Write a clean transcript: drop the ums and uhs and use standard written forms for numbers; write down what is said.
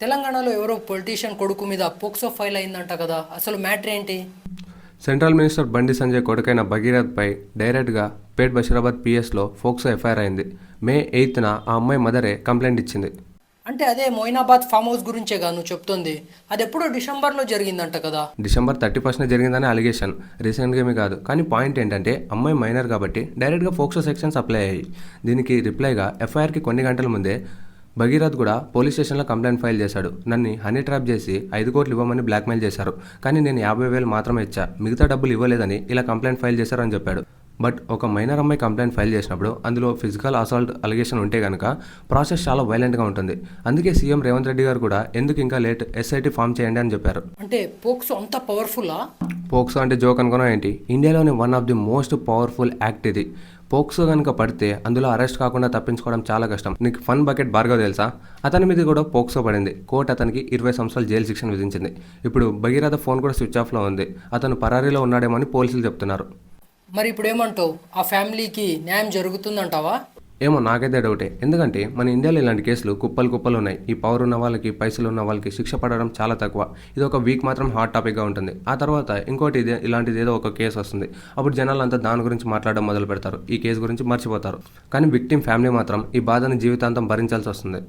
తెలంగాణలో ఎవరో పొలిటీషియన్ కొడుకు మీద పోక్సో ఫైల్ అయిందంట కదా, అసలు మ్యాటర్ ఏంటి? సెంట్రల్ మినిస్టర్ బండి సంజయ్ కొడుకైన భగీరథ్పై డైరెక్ట్గా పేట్ బషీరాబాద్ పిఎస్లో ఫోక్సో ఎఫ్ఐఆర్ అయింది. మే 8న ఆ అమ్మాయి మదరే కంప్లైంట్ ఇచ్చింది. అంటే అదే మొయినాబాద్ ఫామ్ హౌస్ గురించేగా నువ్వు చెప్తోంది? అది ఎప్పుడో డిసెంబర్లో జరిగిందంట కదా. డిసెంబర్ 31న జరిగిందని అలిగేషన్, రీసెంట్గా ఏమీ కాదు. కానీ పాయింట్ ఏంటంటే అమ్మాయి మైనర్ కాబట్టి డైరెక్ట్గా ఫోక్సో సెక్షన్స్ అప్లై అయ్యాయి. దీనికి రిప్లైగా ఎఫ్ఐఆర్కి కొన్ని గంటల ముందే భగీరథ్ కూడా పోలీస్ స్టేషన్లో కంప్లైంట్ ఫైల్ చేశాడు. నన్ను హనీ ట్రాప్ చేసి 5 కోట్లు ఇవ్వమని బ్లాక్మెయిల్ చేశారు, కానీ నేను 50,000 మాత్రమే ఇచ్చా, మిగతా డబ్బులు ఇవ్వలేదని ఇలా కంప్లైంట్ ఫైల్ చేశారని చెప్పాడు. బట్ ఒక మైనర్ అమ్మాయి కంప్లైంట్ ఫైల్ చేసినప్పుడు అందులో ఫిజికల్ అసాల్ట్ అలిగేషన్ ఉంటే కనుక ప్రాసెస్ చాలా వైలెంట్గా ఉంటుంది. అందుకే సీఎం రేవంత్ రెడ్డి గారు కూడా ఎందుకు ఇంకా లేట్, ఎస్ఐటీ ఫామ్ చేయండి అని చెప్పారు. అంటే పోక్సో అంత పవర్ఫుల్లా? పోక్సో అంటే జోక్ అనుకున్నా ఏంటి? ఇండియాలోని one of the most powerful act ఇది. పోక్సో కనుక పడితే అందులో అరెస్ట్ కాకుండా తప్పించుకోవడం చాలా కష్టం. నీకు ఫన్ బకెట్ భార్గవ్ తెలుసా? అతని మీద కూడా పోక్సో పడింది. కోర్టు అతనికి 20 సంవత్సరాలు జైలు శిక్షణ విధించింది. ఇప్పుడు భగీరథ ఫోన్ కూడా స్విచ్ ఆఫ్లో ఉంది. అతను పరారీలో ఉన్నాడేమో అని పోలీసులు చెప్తున్నారు. మరి ఇప్పుడు ఏమంటావు? ఆ ఫ్యామిలీకి న్యాయం జరుగుతుందంటావా? ఏమో, నాకైతే డౌటే. ఎందుకంటే మన ఇండియాలో ఇలాంటి కేసులు కుప్పలు ఉన్నాయి. ఈ పవర్ ఉన్న వాళ్ళకి, పైసలు ఉన్న వాళ్ళకి శిక్ష పడడం చాలా తక్కువ. ఇది ఒక వీక్ మాత్రం హాట్ టాపిక్గా ఉంటుంది. ఆ తర్వాత ఇంకోటి ఇలాంటిది ఏదో ఒక కేసు వస్తుంది. అప్పుడు జనాలు అంతా దాని గురించి మాట్లాడడం మొదలు పెడతారు, ఈ కేసు గురించి మర్చిపోతారు. కానీ విక్టిమ్ ఫ్యామిలీ మాత్రం ఈ బాధను జీవితాంతం భరించాల్సి వస్తుంది.